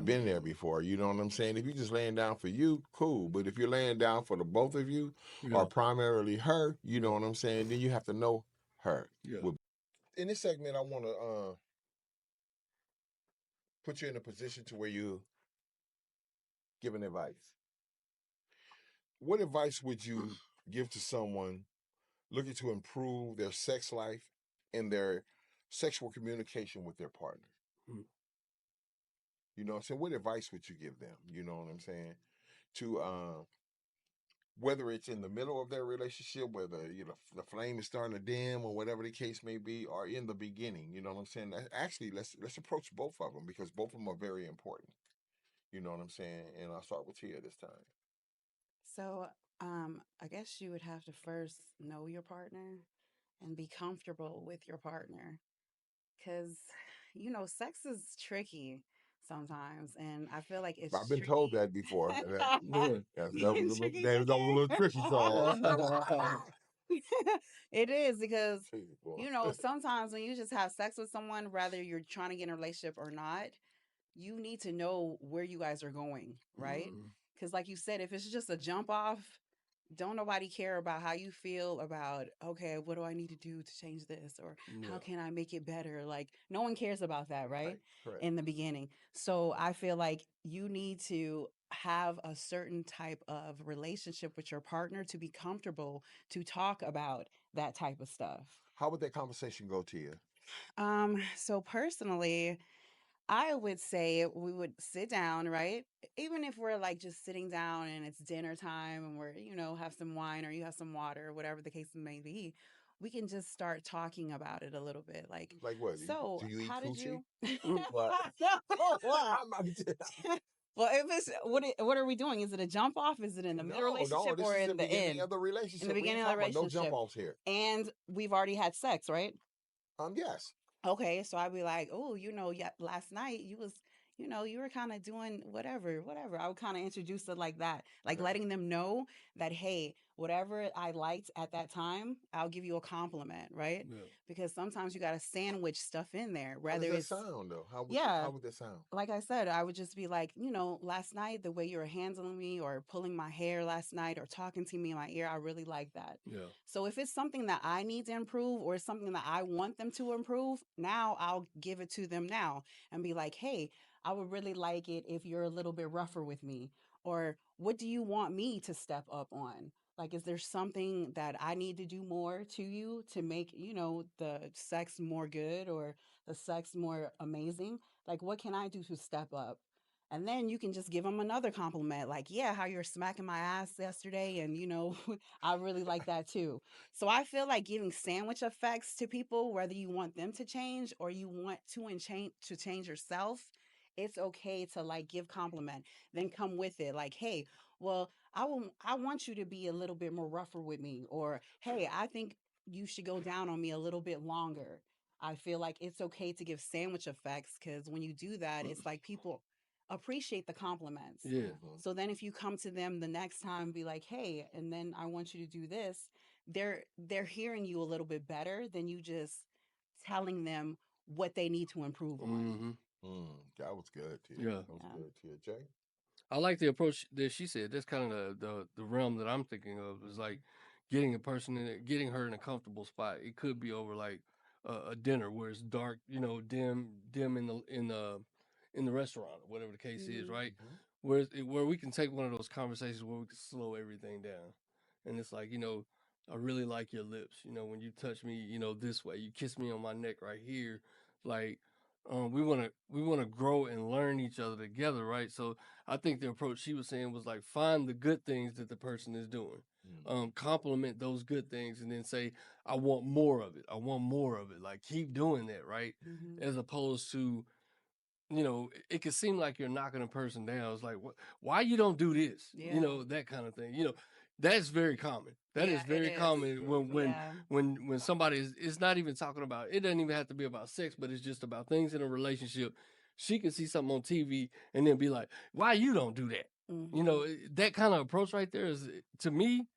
I've been there before. You know what I'm saying? If you're just laying down for you, cool. But if you're laying down for the both of you, Yeah. or primarily her, you know Yeah. what I'm saying? Then you have to know her. Yeah. With- In this segment, I want to put you in a position to where you giving advice. What advice would you give to someone looking to improve their sex life and their sexual communication with their partner? Mm. You know what I'm saying? What advice would you give them? You know what I'm saying? To whether it's in the middle of their relationship, whether the flame is starting to dim or whatever the case may be, or in the beginning. You know what I'm saying? Actually, let's approach both of them because both of them are very important. You know what I'm saying? And I'll start with Tia this time. So, I guess you would have to first know your partner and be comfortable with your partner because, sex is tricky sometimes. And I feel like I've it's been told tricky. that before. Yeah. That was It's tricky, that was a little tricky, so it is because, Jesus, boy. sometimes when you just have sex with someone, whether you're trying to get in a relationship or not, you need to know where you guys are going, right? Mm. Because, like you said, if it's just a jump off, don't nobody care about how you feel about, okay, what do I need to do to change this? Or how Yeah. can I make it better? Like, no one cares about that, right? Right, correct. In the beginning. So I feel like you need to have a certain type of relationship with your partner to be comfortable to talk about that type of stuff. How would that conversation go, Tia? So personally, I would say we would sit down, right? Even if we're like just sitting down and it's dinner time and we're, have some wine or you have some water, whatever the case may be, we can just start talking about it a little bit. Like, Like what? so Do you eat how did coochie? you? What? Well, I'm about to if it's what are we doing? Is it a jump off? Is it in the middle No, no. relationship This or is the in the beginning end? of the In the relationship. We ain't beginning of the talking about no jump relationship. offs here. And we've already had sex, right? Yes. Okay, so I'd be like, oh, yeah, last night you were kind of doing whatever, whatever. I would kind of introduce it like that, like Right. letting them know that, hey, whatever I liked at that time, I'll give you a compliment, right? Yeah. Because sometimes you got to sandwich stuff in there, How does whether that it's, sound though? yeah, How would that sound? like I said, I would just be like, last night, the way you were handling me or pulling my hair last night or talking to me in my ear, I really like that. Yeah. So if it's something that I need to improve or it's something that I want them to improve, now I'll give it to them now and be like, hey, I would really like it if you're a little bit rougher with me. Or what do you want me to step up on? Like, is there something that I need to do more to you to make, the sex more good or the sex more amazing? Like, what can I do to step up? And then you can just give them another compliment, like, yeah, how you're smacking my ass yesterday. And, I really like that too. So I feel like giving sandwich effects to people, whether you want them to change or you want to change yourself, it's okay to like give compliment, then come with it. Like, hey, well, I want you to be a little bit more rougher with me. Or, hey, I think you should go down on me a little bit longer. I feel like it's okay to give sandwich effects because when you do that, it's like people appreciate the compliments. Yeah. Hmm. So then if you come to them the next time, be like, hey, and then I want you to do this, they're hearing you a little bit better than you just telling them what they need to improve on. Mm-hmm. That was good, Tia. Yeah. That was Yeah. good, Tia. Jay. I like the approach that she said. That's kind of the realm that I'm thinking of. Is like getting a person in it, getting her in a comfortable spot. It could be over like a dinner where it's dark, dim in the restaurant or whatever the case is, Hmm. right? Hmm. Where we can take one of those conversations where we can slow everything down, and it's like I really like your lips. When you touch me, this way, you kiss me on my neck right here, like. We want to grow and learn each other together, right? So I think the approach she was saying was like find the good things that the person is doing, compliment those good things, and then say, "I want more of it. I want more of it." Like keep doing that, right? Hmm. As opposed to it can seem like you're knocking a person down. It's like, why you don't do this? Yeah. That kind of thing. That's very common. That is Yeah, it very is. common when when Yeah. when somebody is. It's not even talking about. It doesn't even have to be about sex, but it's just about things in a relationship. She can see something on TV and then be like, "Why you don't do that?" Hmm. That kind of approach right there is to me.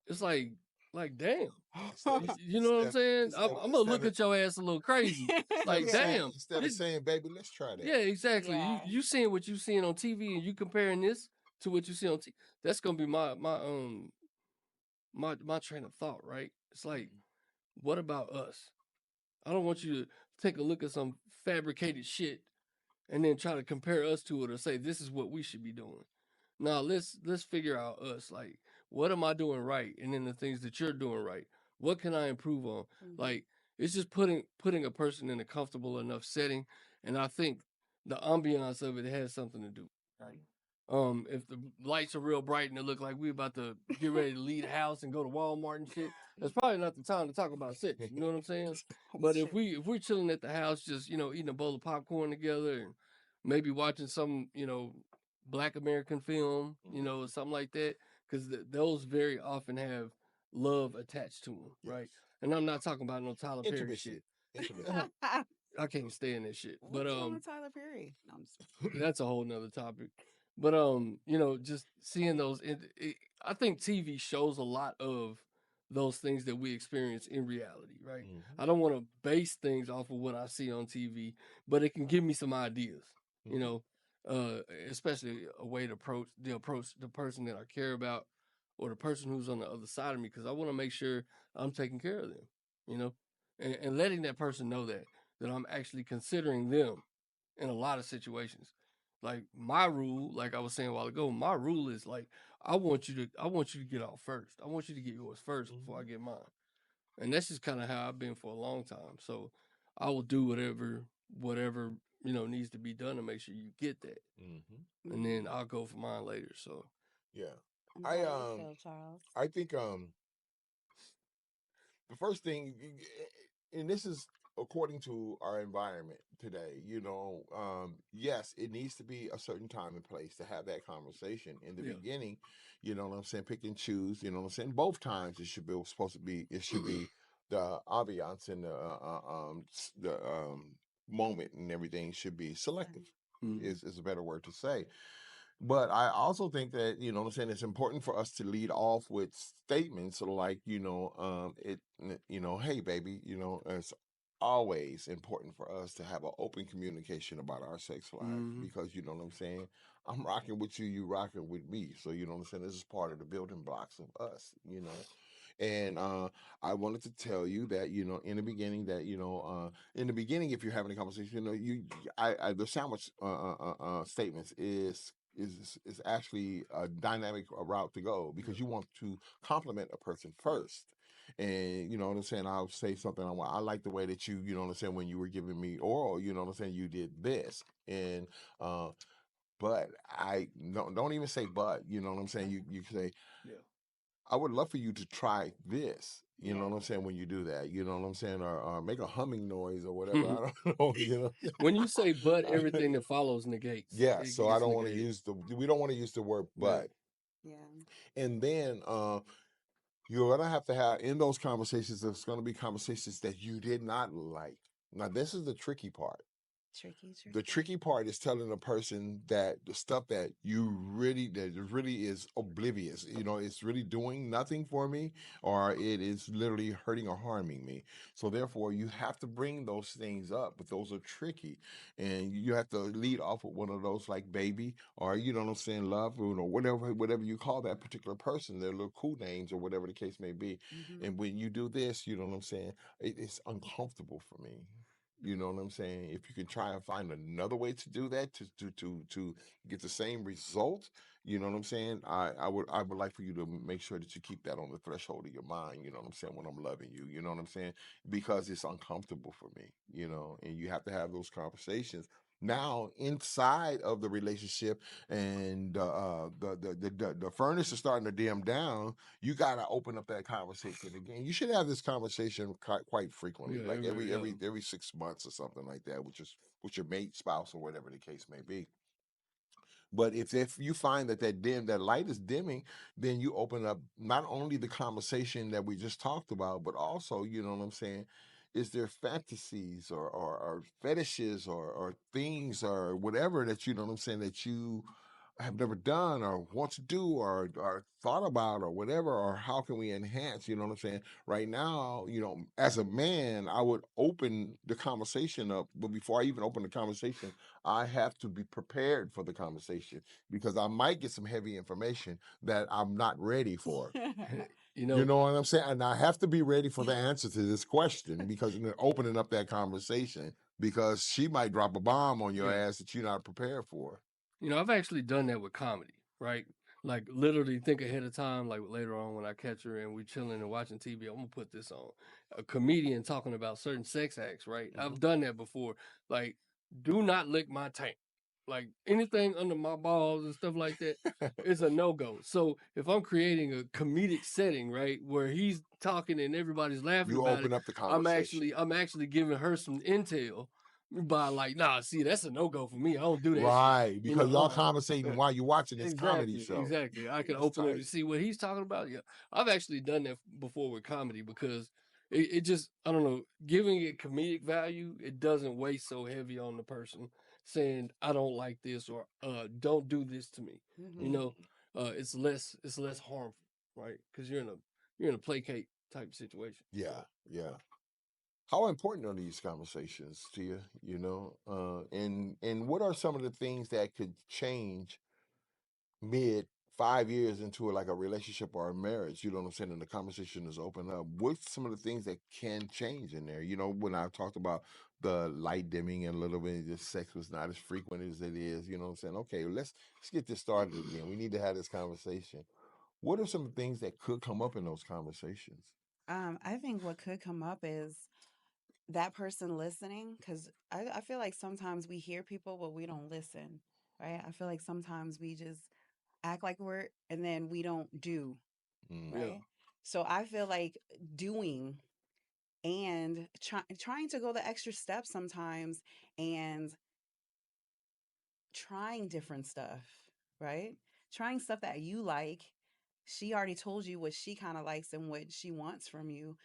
It's like. Like, damn. Instead, You know what I'm saying? I'm gonna look of at your ass a little crazy. Like, Yeah. damn. instead of This, saying, baby, let's try that. yeah, exactly. You Yeah. you seeing what you seeing on TV and you comparing this to what you see on TV. That's gonna be my train of thought, right? It's like, Mhm. what about us? I don't want you to take a look at some fabricated shit and then try to compare us to it or say this is what we should be doing. Now let's figure out us. Like, what am I doing right? And then the things that you're doing right. What can I improve on? Mhm. Like, it's just putting a person in a comfortable enough setting. And I think the ambiance of it has something to do. Right. If the lights are real bright and it look like we about to get ready to leave the house and go to Walmart and shit, that's probably not the time to talk about sex. You know what I'm saying? But That's true. if we're chilling at the house, just eating a bowl of popcorn together and maybe watching some Black American film, or Mhm. something like that, because those very often have love attached to them, right? Yes. And I'm not talking about no Tyler Perry Intimacy. shit. Intimacy. I can't stand that shit. But What's wrong with Tyler Perry? No, I'm just that's a whole nother topic. But just seeing those, I think TV shows a lot of those things that we experience in reality, right? Hmm. I don't want to base things off of what I see on TV, but it can give me some ideas, you Hmm. know, uh, especially a way to approach the person that I care about or the person who's on the other side of me, because I want to make sure I'm taking care of them, you know, and letting that person know that I'm actually considering them in a lot of situations. Like my rule, like I was saying a while ago, my rule is like I want you to get off first. I want you to get yours first before I Hmm. get mine. And that's just kind of how I've been for a long time. So I will do whatever needs to be done to make sure you get that. Hmm. And then Mhm. I'll go for mine later. So Yeah. And I how do you feel, Charles? I think the first thing, and this is according to our environment today, yes, it needs to be a certain time and place to have that conversation. In the yeah. beginning, you know what I'm saying, pick and choose, you know what I'm saying. Both times it should be the ambiance and the moment and everything should be selective. Mhm. Is a better word to say. But I also think that, you know what I'm saying, it's important for us to lead off with statements like, hey, baby, it's always important for us to have an open communication about our sex life Mhm. because, you know what I'm saying, I'm rocking with you, you rocking with me. So, you know what I'm saying, this is part of the building blocks of us. And I wanted to tell you that, in the beginning, that, in the beginning, if you're having a conversation, the sandwich statements is actually a dynamic route to go Yeah. because you want to compliment a person first. And you know what I'm saying? I'll say something. I like the way that you know what I'm saying, when you were giving me oral, you know what I'm saying, you did this. And uh, but I don't even say but, you know what I'm saying? You can say, Yeah. I would love for you to try this. You know Yeah. what I'm saying? When you do that, you know what I'm saying, or make a humming noise or whatever. I don't know. When you say but, I, everything that follows negates. yeah. It So I gets don't want to negated. use we don't want to use the word Yeah. but. Yeah. And then you're gonna have to have in those conversations. There's gonna be conversations that you did not like. Now, this is the tricky part. Tricky, The tricky. tricky part is telling a person that the stuff that really is oblivious, it's really doing nothing for me, or it is literally hurting or harming me. So therefore you have to bring those things up, but those are tricky. And you have to lead off with one of those, like baby, or you know what I'm saying, love, or whatever you call that particular person, their little cool names or whatever the case may be. Mhm. And when you do this, you know what I'm saying, it's uncomfortable for me. You know what I'm saying? If you can try and find another way to do that to get the same result, you know what I'm saying? I would like for you to make sure that you keep that on the threshold of your mind, you know what I'm saying, when I'm loving you, you know what I'm saying? Because it's uncomfortable for me, and you have to have those conversations now inside of the relationship. And the furnace is starting to dim down. You got to open up that conversation again. You should have this conversation quite frequently, Yeah. like every Yeah. every every 6 months or something like that, which is with your mate, spouse, or whatever the case may be. But if you find that light is dimming, then you open up not only the conversation that we just talked about, but also, you know what I'm saying, is there fantasies or fetishes or things or whatever that, you know what I'm saying, that you have never done or want to do or thought about or whatever, or how can we enhance, you know what I'm saying? Right now, as a man, I would open the conversation up, but before I even open the conversation, I have to be prepared for the conversation because I might get some heavy information that I'm not ready for. you You know, know what I'm saying? And I have to be ready for the answer to this question because in opening up that conversation, because she might drop a bomb on your yeah. ass that you're not prepared for. I've actually done that with comedy, right? Like literally think ahead of time, like later on when I catch her and we chilling and watching TV, I'm gonna put this on. A comedian talking about certain sex acts, right? Hmm. I've done that before. Like, do not lick my tank. Like anything under my balls and stuff like that is a no go. So if I'm creating a comedic setting, right, where he's talking and everybody's laughing You about it, open up the I'm conversation. actually I'm actually giving her some intel by like, nah, see, that's a no go for me. I don't do that shit. Right. Because y'all conversating Uh, while you're watching this comedy exactly, show. exactly. I can That's open it to tight. see what he's talking about. Yeah, I've actually done that before with comedy because it just, I don't know, giving it comedic value, it doesn't weigh so heavy on the person saying I don't like this or don't do this to me. You Hmm. know, it's less harmful, right? Because you're in a placate type situation. Yeah. Yeah. How important are these conversations to you? And what are some of the things that could change mid 5 years into like a relationship or a marriage? You know what I'm saying? And the conversation is open up. What's some of the things that can change in there? When I talked about the light dimming and a little bit, just sex was not as frequent as it is. You know what I'm saying? Okay, let's get this started again. We need to have this conversation. What are some things that could come up in those conversations? I think what could come up is that person listening, because I feel like sometimes we hear people, but we don't listen, right? I feel like sometimes we just act like we're, and then we don't do, Mm. Yeah. right? So I feel like doing and trying to go the extra step sometimes and trying different stuff, right? Trying stuff that you like. She already told you what she kind of likes and what she wants from you.